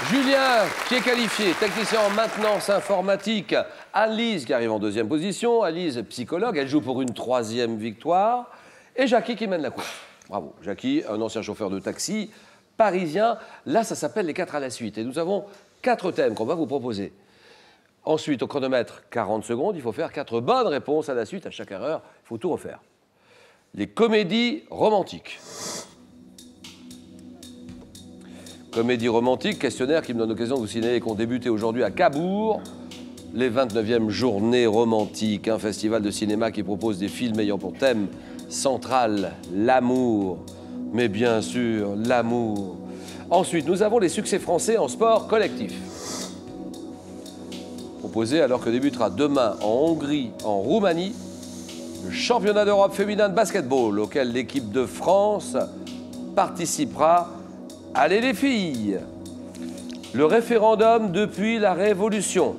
Julien, qui est qualifié, technicien en maintenance informatique. Anne-Lise, qui arrive en deuxième position. Anne-Lise, psychologue, elle joue pour une 3e victoire. Et Jackie, qui mène la course. Bravo. Jackie, un ancien chauffeur de taxi, parisien. Là, ça s'appelle les 4 à la suite. Et nous avons 4 thèmes qu'on va vous proposer. Ensuite, au chronomètre, 40 secondes. Il faut faire 4 bonnes réponses à la suite. À chaque erreur, il faut tout refaire. Les comédies romantiques. Comédie romantique, questionnaire qui me donne l'occasion de vous signaler qu'on débutait aujourd'hui à Cabourg les 29e journées romantiques, un festival de cinéma qui propose des films ayant pour thème central l'amour. Mais bien sûr, l'amour. Ensuite, nous avons les succès français en sport collectif. Proposé alors que débutera demain en Hongrie, en Roumanie, le championnat d'Europe féminin de basketball auquel l'équipe de France participera. Allez les filles! Le référendum depuis la Révolution.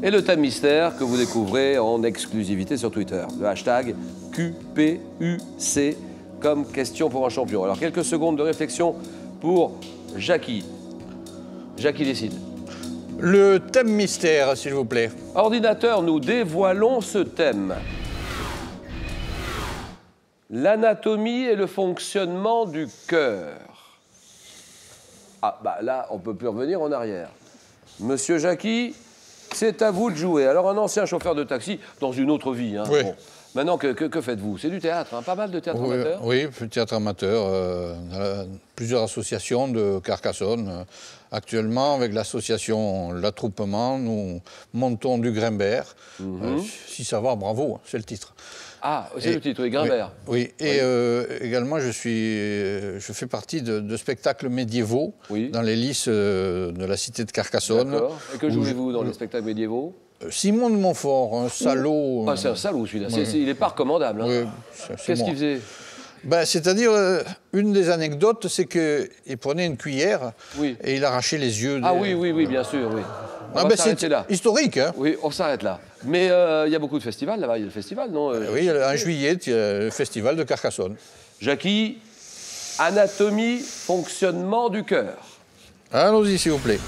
Et le thème mystère que vous découvrez en exclusivité sur Twitter. Le hashtag QPUC comme question pour un champion. Alors quelques secondes de réflexion pour Jackie. Jackie décide. Le thème mystère, s'il vous plaît. Ordinateur, nous dévoilons ce thème. L'anatomie et le fonctionnement du cœur. Ah, bah là, on ne peut plus revenir en arrière. Monsieur Jackie, c'est à vous de jouer. Alors, un ancien chauffeur de taxi, dans une autre vie. Hein, oui. Bon. Maintenant, que faites-vous? C'est du théâtre, hein, pas mal de théâtre amateur? Oui, théâtre amateur. Plusieurs associations de Carcassonne. Actuellement, avec l'association L'Attroupement, nous montons du Grimbert. Si ça va, bravo, c'est le titre. Ah, c'est le titre, oui, Grimbert. Oui, et également, je fais partie de spectacles médiévaux dans les lices de la cité de Carcassonne. D'accord. Et que jouez-vous dans les spectacles médiévaux? Simon de Montfort, un salaud. Ah, c'est un salaud celui-là, il n'est pas recommandable. Hein. Oui, qu'est-ce qu'il faisait? C'est-à-dire, une des anecdotes, c'est qu'il prenait une cuillère et il arrachait les yeux. Ah oui, bien sûr, oui. C'est historique. Hein. Oui, on s'arrête là. Mais il y a beaucoup de festivals là-bas. Il y a le festival, non? Oui, en juillet, il y a le festival de Carcassonne. Jackie, anatomie, fonctionnement du cœur. Allons-y, s'il vous plaît.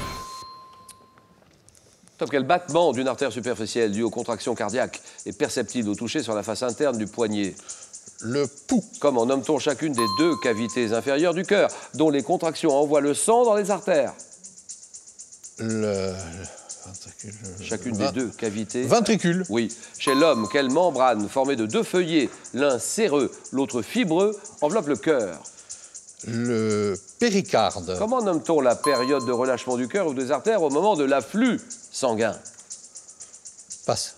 Sauf que le battement d'une artère superficielle due aux contractions cardiaques est perceptible au toucher sur la face interne du poignet. Le pouls. Comment nomme-t-on chacune des 2 cavités inférieures du cœur, dont les contractions envoient le sang dans les artères? Chacune des 2 cavités. Ventricule. Oui. Chez l'homme, quelle membrane formée de 2 feuillets, l'un séreux, l'autre fibreux, enveloppe le cœur? Le péricarde. Comment nomme-t-on la période de relâchement du cœur ou des artères au moment de l'afflux sanguin? Passe.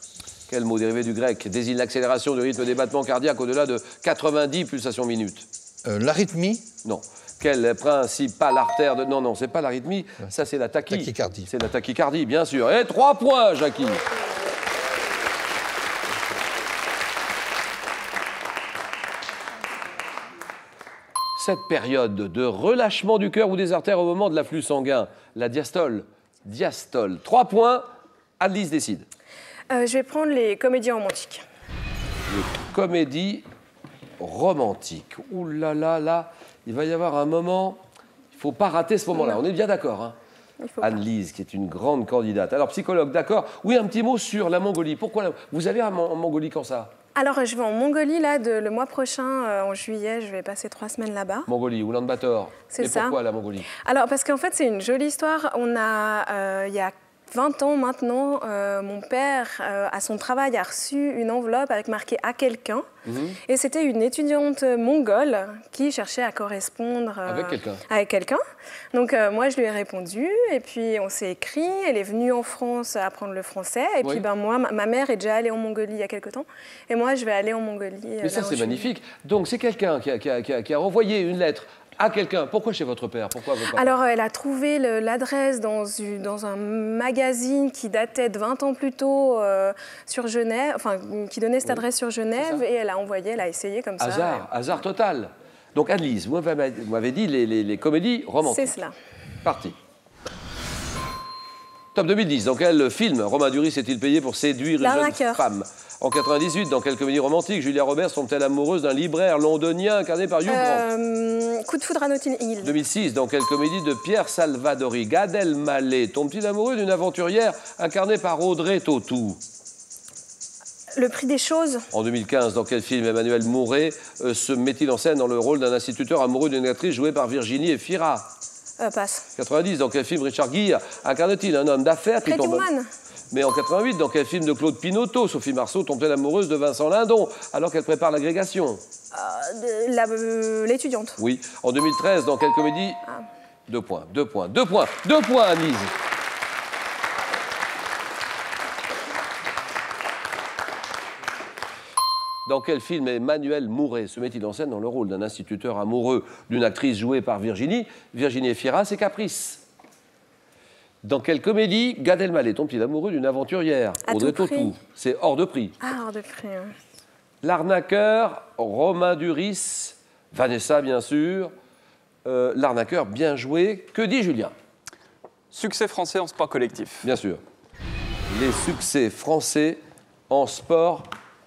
Quel mot dérivé du grec désigne l'accélération du rythme des battements cardiaques au-delà de 90 pulsations minutes? L'arythmie? Non. Quelle principale artère de... Non, c'est pas l'arythmie, ça c'est la tachycardie. C'est la tachycardie, bien sûr. Et 3 points, Jackie. Cette période de relâchement du cœur ou des artères au moment de l'afflux sanguin, la diastole. 3 points, Anne-Lise décide. Je vais prendre les comédies romantiques. Les comédies romantiques. Ouh là là là, il va y avoir un moment, il ne faut pas rater ce moment-là. On est bien d'accord, hein? Anne-Lise, qui est une grande candidate. Alors, psychologue, d'accord. Oui, un petit mot sur la Mongolie. Pourquoi vous allez en Mongolie quand ça? Alors, je vais en Mongolie, là, le mois prochain, en juillet. Je vais passer 3 semaines là-bas. Mongolie, Oulan-Bator. C'est ça. Et pourquoi la Mongolie? Alors, parce qu'en fait, c'est une jolie histoire. On a, il y a 20 ans maintenant, mon père, à son travail, a reçu une enveloppe avec marqué « à quelqu'un ». Et c'était une étudiante mongole qui cherchait à correspondre avec quelqu'un. Donc moi, je lui ai répondu et puis on s'est écrit. Elle est venue en France apprendre le français. Et puis moi, ma mère est déjà allée en Mongolie il y a quelque temps. Et moi, je vais aller en Mongolie. Mais ça, c'est magnifique. Donc c'est quelqu'un qui a renvoyé une lettre à quelqu'un. Pourquoi chez votre père? Pourquoi votre papa? Alors, elle a trouvé l'adresse dans un magazine qui datait de 20 ans plus tôt sur Genève, enfin, qui donnait cette adresse sur Genève, et elle a envoyé, elle a essayé comme ça. Hasard total. Donc, Anne-Lise, vous m'avez dit les comédies romantiques. C'est cela. Parti. Top 2010. Dans quel film Romain Duris s'est-il payé pour séduire une jeune femme? En 98, dans quelle comédie romantique, Julia Roberts tombe-t-elle amoureuse d'un libraire londonien incarné par Hugh Grant? Coup de foudre à Notting Hill. 2006, dans quelle comédie de Pierre Salvadori, Gad Elmaleh tombe-t-il amoureux d'une aventurière incarnée par Audrey Tautou? Le prix des choses. En 2015, dans quel film Emmanuel Mouret se met-il en scène dans le rôle d'un instituteur amoureux d'une actrice jouée par Virginie Efira? Passe. 90, dans quel film Richard Gere incarne-t-il un homme d'affaires qui tombe... Pretty Woman. Mais en 88, dans quel film de Claude Pinoteau, Sophie Marceau tombe-t-elle amoureuse de Vincent Lindon alors qu'elle prépare l'agrégation? L'étudiante. Oui. En 2013, dans quelle comédie? 2 points, 2 points, 2 points, 2 points, Anise. Dans quel film Emmanuel Mouret se met-il en scène dans le rôle d'un instituteur amoureux d'une actrice jouée par Virginie Efira, c'est Caprice? Dans quelle comédie Gad Elmaleh tombe-t-il amoureux d'une aventurière? Audrey Tautou. C'est hors de prix. Ah, hors de prix. Ouais. L'arnaqueur, Romain Duris, Vanessa bien sûr. L'arnaqueur, bien joué. Que dit Julien? Succès français en sport collectif. Bien sûr. Les succès français en sport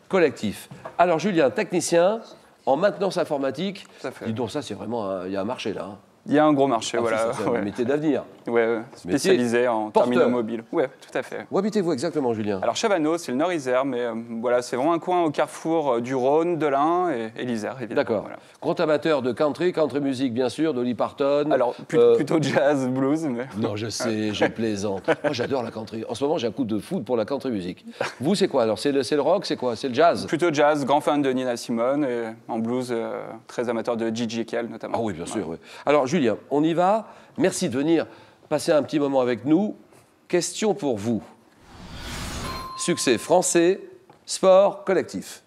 collectif. Alors Julien, technicien en maintenance informatique. Tout à fait. Dis donc, ça c'est vraiment, il y a un marché là. Hein. Il y a un gros marché, voilà. C'est un métier d'avenir. Ouais, spécialisé en terminaux mobiles. Ouais, tout à fait. Où habitez-vous exactement, Julien? Alors Chavannes, c'est le Nord-Isère, mais voilà, c'est vraiment un coin au carrefour du Rhône, de l'Ain et l'Isère, évidemment. D'accord. Voilà. Grand amateur de country musique bien sûr, Dolly Parton. Alors plutôt jazz, blues, mais... Non, je sais, je plaisante. Moi, j'adore la country. En ce moment, j'ai un coup de foudre pour la country musique. Vous, c'est quoi alors? C'est le rock, c'est quoi? C'est le jazz? Plutôt jazz, grand fan de Nina Simone et en blues, très amateur de Gigi Jekyll notamment. Ah oui, bien sûr. Oui. Alors Julien, on y va. Merci de venir passer un petit moment avec nous. Question pour vous. Succès français, sport collectif.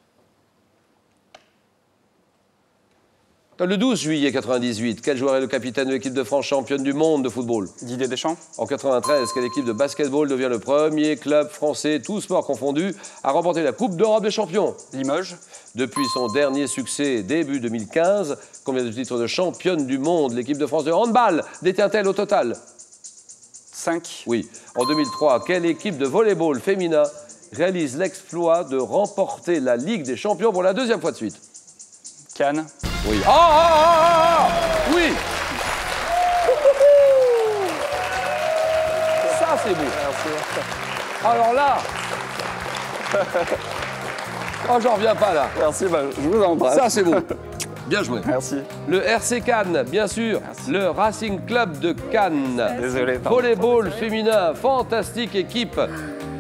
Le 12 juillet 98, quel joueur est le capitaine de l'équipe de France championne du monde de football? Didier Deschamps. En 93, quelle équipe de basketball devient le premier club français, tous sports confondus, à remporter la Coupe d'Europe des champions? Limoges. Depuis son dernier succès, début 2015, combien de titres de championne du monde l'équipe de France de handball détient-elle au total? 5. Oui. En 2003, quelle équipe de volleyball féminin réalise l'exploit de remporter la Ligue des champions pour la 2e fois de suite? Cannes. Oui. Oui. Ça, c'est beau. Alors là... Oh, j'en reviens pas là. Merci, je vous embrasse. Ça, c'est beau. Bien joué. Merci. Le RC Cannes, bien sûr. Merci. Le Racing Club de Cannes. Désolé. Pardon. Volleyball féminin, fantastique équipe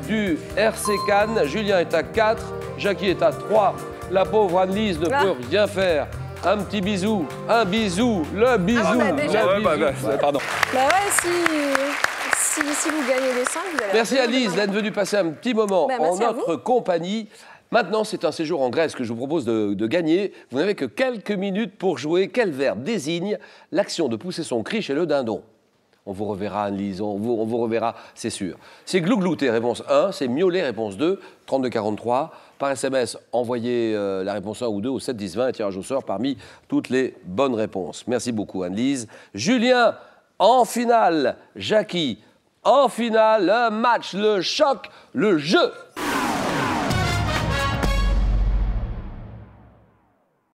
du RC Cannes. Julien est à 4, Jackie est à 3. La pauvre Anne-Lise ne peut rien faire. Un petit bisou, un bisou, le bisou. Pardon. Bah ouais, si vous gagnez les 5, vous allez... Merci Alice d'être venue passer un petit moment en notre compagnie. Maintenant, c'est un séjour en Grèce que je vous propose de gagner. Vous n'avez que quelques minutes pour jouer. Quel verbe désigne l'action de pousser son cri chez le dindon? On vous reverra, Anne-Lise, on vous reverra, c'est sûr. C'est glouglouter, réponse 1. C'est miauler, réponse 2. 3243. Par SMS, envoyez la réponse 1 ou 2 au 7 10 20. Un tirage au sort parmi toutes les bonnes réponses. Merci beaucoup, Anne-Lise. Julien, en finale. Jackie, en finale. Le match, le choc, le jeu.